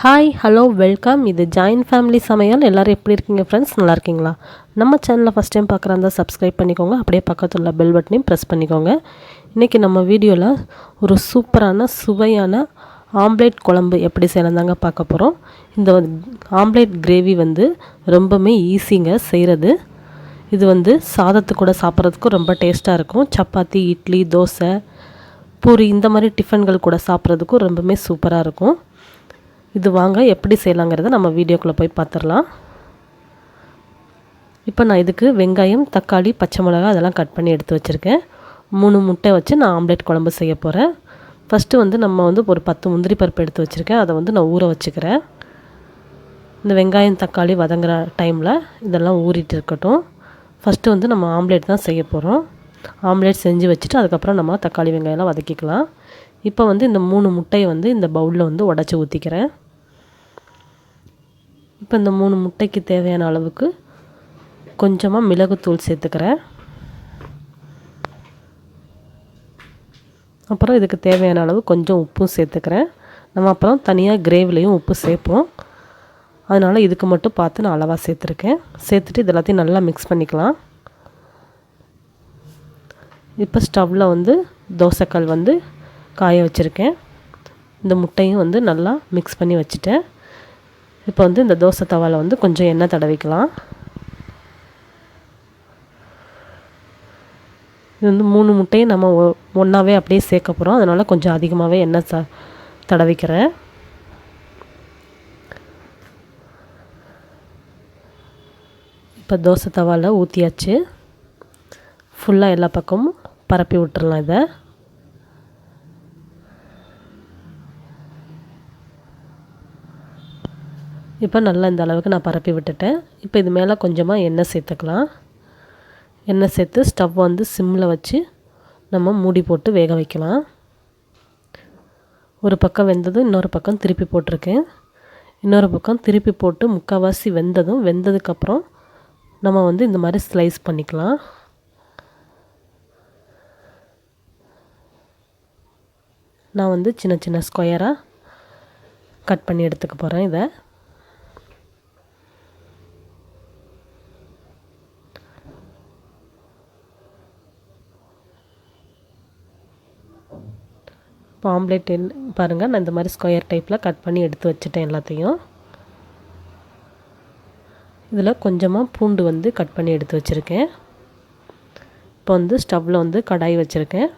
Hi hello welcome. இது joint family சமையல். எல்லோரும் எப்படி இருக்கீங்க ஃப்ரெண்ட்ஸ்? நல்லா இருக்கீங்களா? நம்ம சேனலில் ஃபஸ்ட் டைம் பார்க்குறதா சப்ஸ்கிரைப் பண்ணிக்கோங்க. அப்படியே பக்கத்தில் உள்ள பெல் பட்டனையும் ப்ரெஸ் பண்ணிக்கோங்க. இன்றைக்கி நம்ம வீடியோவில் ஒரு சூப்பரான சுவையான ஆம்லேட் குழம்பு எப்படி செய்யலாந்தாங்க பார்க்க போகிறோம். இந்த ஆம்லேட் கிரேவி ரொம்பவுமே ஈஸிங்க செய்கிறது. இது சாதத்து கூட சாப்பிட்றதுக்கும் ரொம்ப டேஸ்ட்டாக இருக்கும். சப்பாத்தி, இட்லி, தோசை, பூரி இந்த மாதிரி டிஃபன்கள் கூட சாப்பிட்றதுக்கும் ரொம்பவுமே சூப்பராக இருக்கும். இது வாங்க எப்படி செய்யலாங்கிறத நம்ம வீடியோக்குள்ளே போய் பார்த்துடலாம். இப்போ நான் இதுக்கு வெங்காயம், தக்காளி, பச்சை மிளகாய் அதெல்லாம் கட் பண்ணி எடுத்து வச்சுருக்கேன். 3 முட்டை வச்சு நான் ஆம்லேட் குழம்பு செய்ய போகிறேன். ஃபஸ்ட்டு நம்ம ஒரு 10 முந்திரி பருப்பு எடுத்து வச்சுருக்கேன். அதை நான் ஊற வச்சுக்கிறேன். இந்த வெங்காயம் தக்காளி வதங்குற டைமில் இதெல்லாம் ஊறிட்டு இருக்கட்டும். ஃபஸ்ட்டு நம்ம ஆம்லேட் தான் செய்ய போகிறோம். ஆம்லேட் செஞ்சு வச்சுட்டு அதுக்கப்புறம் நம்ம தக்காளி வெங்காயம்லாம் வதக்கிக்கலாம். இப்போ இந்த 3 முட்டையை இந்த பவுலில் உடச்சி ஊற்றிக்கிறேன். இப்போ இந்த 3 முட்டைக்கு தேவையான அளவுக்கு கொஞ்சமாக மிளகுத்தூள் சேர்த்துக்கிறேன். அப்புறம் இதுக்கு தேவையான அளவு கொஞ்சம் உப்பும் சேர்த்துக்கிறேன். நம்ம அப்புறம் தனியாக கிரேவிலையும் உப்பு சேர்ப்போம். அதனால் இதுக்கு மட்டும் பார்த்து நான் அளவாக சேர்த்துருக்கேன். சேர்த்துட்டு இது எல்லாத்தையும் நல்லா மிக்ஸ் பண்ணிக்கலாம். இப்போ ஸ்டவ்வில் தோசைக்கல் காய வச்சுருக்கேன். இந்த முட்டையும் நல்லா மிக்ஸ் பண்ணி வச்சுட்டேன். இப்போ இந்த தோசை தவாவில் கொஞ்சம் எண்ணெய் தடவிக்கலாம். இது 3 முட்டையும் நம்ம ஒன்றாவே அப்படியே சேர்க்க போகிறோம். அதனால் கொஞ்சம் அதிகமாகவே எண்ணெய் தடவிக்கிறேன். இப்போ தோசை தவாவில் ஊற்றியாச்சு. ஃபுல்லாக எல்லா பக்கமும் பரப்பி விட்டுறலாம். இதை இப்போ நல்லா இந்த அளவுக்கு நான் பரப்பி விட்டுட்டேன். இப்போ இது மேலே கொஞ்சமாக எண்ணெய் சேர்த்துக்கலாம். எண்ணெய் சேர்த்து ஸ்டவ் சிம்மில் வச்சு நம்ம மூடி போட்டு வேக வைக்கலாம். ஒரு பக்கம் வெந்ததும் இன்னொரு பக்கம் திருப்பி போட்டிருக்கேன். இன்னொரு பக்கம் திருப்பி போட்டு முக்கால்வாசி வெந்ததுக்கப்புறம் நம்ம இந்த மாதிரி ஸ்லைஸ் பண்ணிக்கலாம். நான் சின்ன சின்ன ஸ்கொயராக கட் பண்ணி எடுத்துக்க போகிறேன். இதை இப்போ ஆம்லேட் பாருங்கள், நான் இந்த மாதிரி ஸ்கொயர் டைப்பில் கட் பண்ணி எடுத்து வச்சுட்டேன் எல்லாத்தையும். இதில் கொஞ்சமாக பூண்டு கட் பண்ணி எடுத்து வச்சுருக்கேன். இப்போ ஸ்டவ்வில் கடாய் வச்சுருக்கேன்.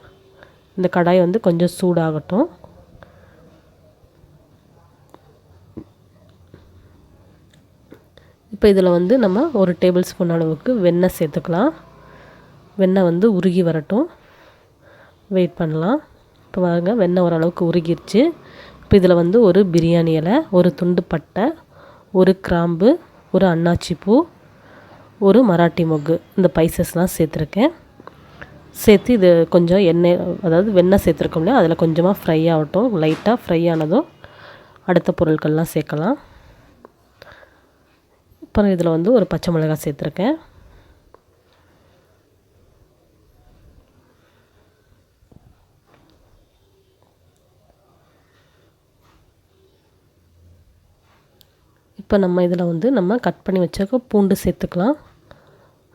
இந்த கடாய் கொஞ்சம் சூடாகட்டும். இப்போ இதில் நம்ம 1 டேபிள் ஸ்பூன் அளவுக்கு வெண்ணெய் சேர்த்துக்கலாம். வெண்ணெய் உருகி வரட்டும், வெயிட் பண்ணலாம். இப்போ பாருங்க, வெண்ணெய் ஓரளவுக்கு உருகிருச்சு. இப்போ இதில் ஒரு பிரியாணி இலை, ஒரு துண்டு பட்டை, ஒரு கிராம்பு, ஒரு அன்னாச்சி பூ, ஒரு மராட்டி மொக்கு, இந்த பைசஸ்லாம் சேர்த்துருக்கேன். சேர்த்து இது கொஞ்சம் எண்ணெய், அதாவது வெண்ணெய் சேர்த்துருக்கோம் இல்லையா, அதில் கொஞ்சமாக ஃப்ரை ஆகட்டும். லைட்டாக ஃப்ரை ஆனதும் அடுத்த பொருட்கள்லாம் சேர்க்கலாம். அப்புறம் இதில் ஒரு பச்சை மிளகாய் சேர்த்துருக்கேன். இப்போ நம்ம இதில் நம்ம கட் பண்ணி வச்சுருக்க பூண்டு சேர்த்துக்கலாம்.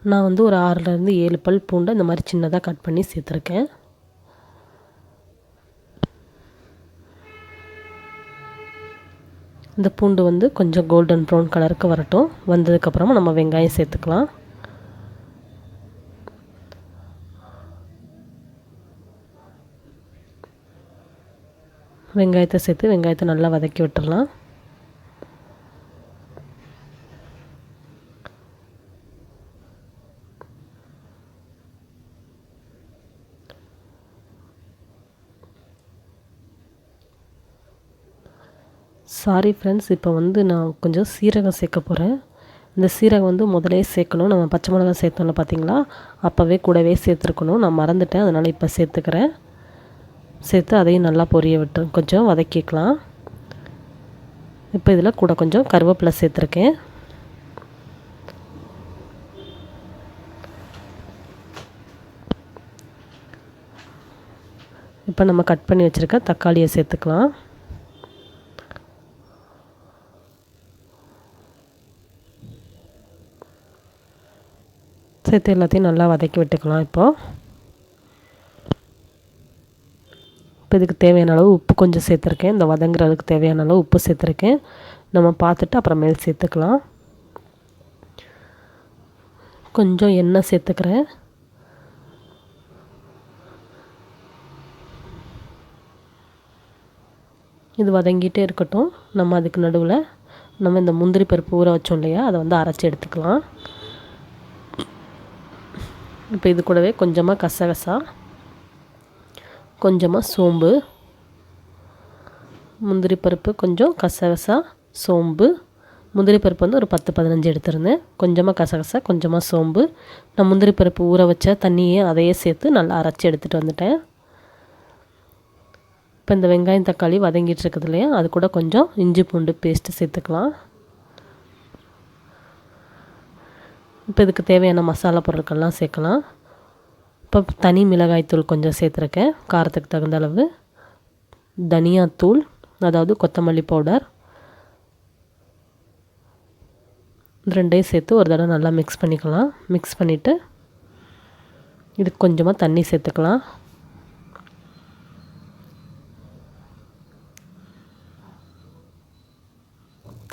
நான் ஒரு 6லேருந்து 7 பல் பூண்டை இந்த மாதிரி சின்னதாக கட் பண்ணி சேர்த்துருக்கேன். இந்த பூண்டு கொஞ்சம் கோல்டன் ப்ரௌன் கலருக்கு வரட்டும். வந்ததுக்கப்புறமா நம்ம வெங்காயம் சேர்த்துக்கலாம். வெங்காயத்தை சேர்த்து வெங்காயத்தை நல்லா வதக்கி விட்டுடலாம். சாரி ஃப்ரெண்ட்ஸ், இப்போ நான் கொஞ்சம் சீரகம் சேர்க்க போகிறேன். இந்த சீரகம் முதலே சேர்க்கணும். நம்ம பச்சை மிளகாய் சேர்த்தோம்ல பார்த்தீங்களா, அப்போவே கூடவே சேர்த்துருக்கணும். நான் மறந்துட்டேன், அதனால் இப்போ சேர்த்துக்கிறேன். சேர்த்து அதையும் நல்லா பொரிய விட்டு கொஞ்சம் வதக்கிக்கலாம். இப்போ இதில் கூட கொஞ்சம் கருவேப்பிலை சேர்த்துருக்கேன். இப்போ நம்ம கட் பண்ணி வச்சுருக்க தக்காளியை சேர்த்துக்கலாம். சேர்த்து எல்லாத்தையும் நல்லா வதக்கி விட்டுக்கலாம். இப்போ இதுக்கு தேவையான அளவு உப்பு கொஞ்சம் சேர்த்துருக்கேன். இந்த வதங்குறதுக்கு தேவையான அளவு உப்பு சேர்த்துருக்கேன். நம்ம பார்த்துட்டு அப்புறமேல் சேர்த்துக்கலாம். கொஞ்சம் எண்ணெய் சேர்த்துக்கிறேன். இது வதங்கிட்டே இருக்கட்டும். நம்ம அதுக்கு நடுவில் நம்ம இந்த முந்திரி பருப்பு ஊற வச்சோம் இல்லையா, அதை வந்து அரைச்சி எடுத்துக்கலாம். இப்போ இது கூடவே கொஞ்சமாக கசகசா, கொஞ்சமாக சோம்பு, முந்திரி பருப்பு கொஞ்சம், கசகசா, சோம்பு. முந்திரி பருப்பு வந்து ஒரு 10-15 எடுத்துருந்தேன். கொஞ்சமாக கசகசா, கொஞ்சமாக சோம்பு. நான் முந்திரி பருப்பு ஊற வச்ச தண்ணியே அதையே சேர்த்து நல்லா அரைச்சி எடுத்துகிட்டு வந்துட்டேன். இப்போ இந்த வெங்காயம் தக்காளி வதங்கிட்டு இருக்குது இல்லையா, அது கூட கொஞ்சம் இஞ்சி பூண்டு பேஸ்ட்டு சேர்த்துக்கலாம். இப்போ இதுக்கு தேவையான மசாலா பொருட்கள்லாம் சேர்க்கலாம். இப்போ தனி மிளகாய்த்தூள் கொஞ்சம் சேர்த்துருக்கேன், காரத்துக்கு தகுந்த அளவு. தனியாத்தூள், அதாவது கொத்தமல்லி பவுடர், ரெண்டையும் சேர்த்து ஒரு தடவை நல்லா மிக்ஸ் பண்ணிக்கலாம். மிக்ஸ் பண்ணிவிட்டு இதுக்கு கொஞ்சமாக தண்ணி சேர்த்துக்கலாம்.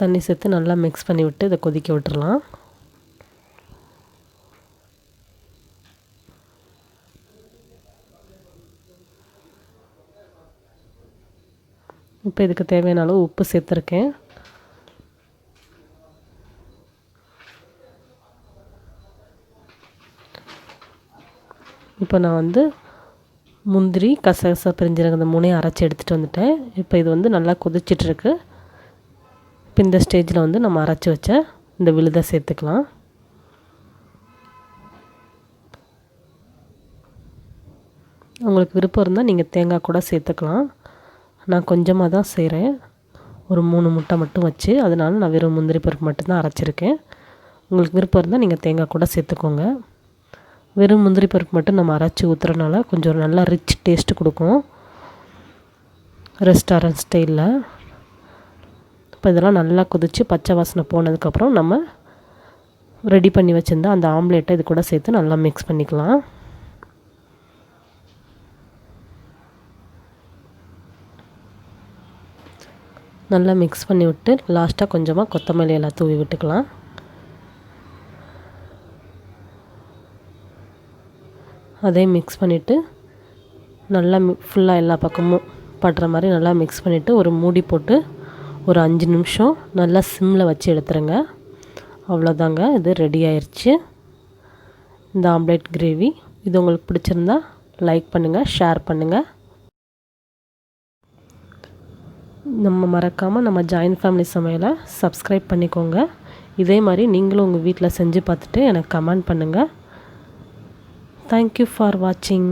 தண்ணி சேர்த்து நல்லா மிக்ஸ் பண்ணி விட்டு இதை கொதிக்க விட்டுறலாம். இப்போ இதுக்கு தேவையான அளவு உப்பு சேர்த்துருக்கேன். இப்போ நான் வந்து முந்திரி கசகசா பிரிஞ்சிருக்க இந்த மூணையும் அரைச்சி எடுத்துகிட்டு வந்துட்டேன். இப்போ இது வந்து நல்லா கொதிச்சிட்ருக்கு. இப்போ இந்த ஸ்டேஜில் வந்து நம்ம அரைச்சி வச்ச இந்த விழுதை சேர்த்துக்கலாம். உங்களுக்கு விருப்பம் இருந்தால் நீங்கள் தேங்காய் கூட சேர்த்துக்கலாம். நான் கொஞ்சமாக தான் செய்கிறேன், ஒரு 3 முட்டை மட்டும் வச்சு, அதனால நான் வெறும் முந்திரி பருப்பு மட்டும்தான் அரைச்சிருக்கேன். உங்களுக்கு விருப்பம் இருந்தால் நீங்கள் தேங்காய் கூட சேர்த்துக்கோங்க. வெறும் முந்திரி பருப்பு மட்டும் நம்ம அரைச்சி ஊற்றுறனால கொஞ்சம் நல்லா ரிச் டேஸ்ட்டு கொடுக்கும் ரெஸ்டாரண்ட் ஸ்டைலில். இப்போ இதெல்லாம் நல்லா கொதித்து பச்சை வாசனை போனதுக்கப்புறம் நம்ம ரெடி பண்ணி வச்சுருந்தா அந்த ஆம்லேட்டை இது கூட சேர்த்து நல்லா மிக்ஸ் பண்ணிக்கலாம். நல்லா மிக்ஸ் பண்ணி விட்டு லாஸ்ட்டாக கொஞ்சமாக கொத்தமல்லி எல்லாம் தூவி விட்டுக்கலாம். அதையும் மிக்ஸ் பண்ணிவிட்டு நல்லா ஃபுல்லாக எல்லா பக்கமும் படுற மாதிரி நல்லா மிக்ஸ் பண்ணிவிட்டு ஒரு மூடி போட்டு ஒரு 5 நிமிஷம் நல்லா சிம்மில் வச்சு எடுத்துருங்க. அவ்வளோதாங்க, இது ரெடி ஆயிடுச்சு இந்த ஆம்லேட் கிரேவி. இது உங்களுக்கு பிடிச்சிருந்தா லைக் பண்ணுங்கள், ஷேர் பண்ணுங்கள். நம்ம மறக்காமல் நம்ம ஜாயின்ட் ஃபேமிலி சமையலை சப்ஸ்கிரைப் பண்ணிக்கோங்க. இதே மாதிரி நீங்களும் உங்கள் வீட்டில் செஞ்சு பார்த்துட்டு எனக்கு கமெண்ட் பண்ணுங்கள். தேங்க்யூ ஃபார் வாட்சிங்.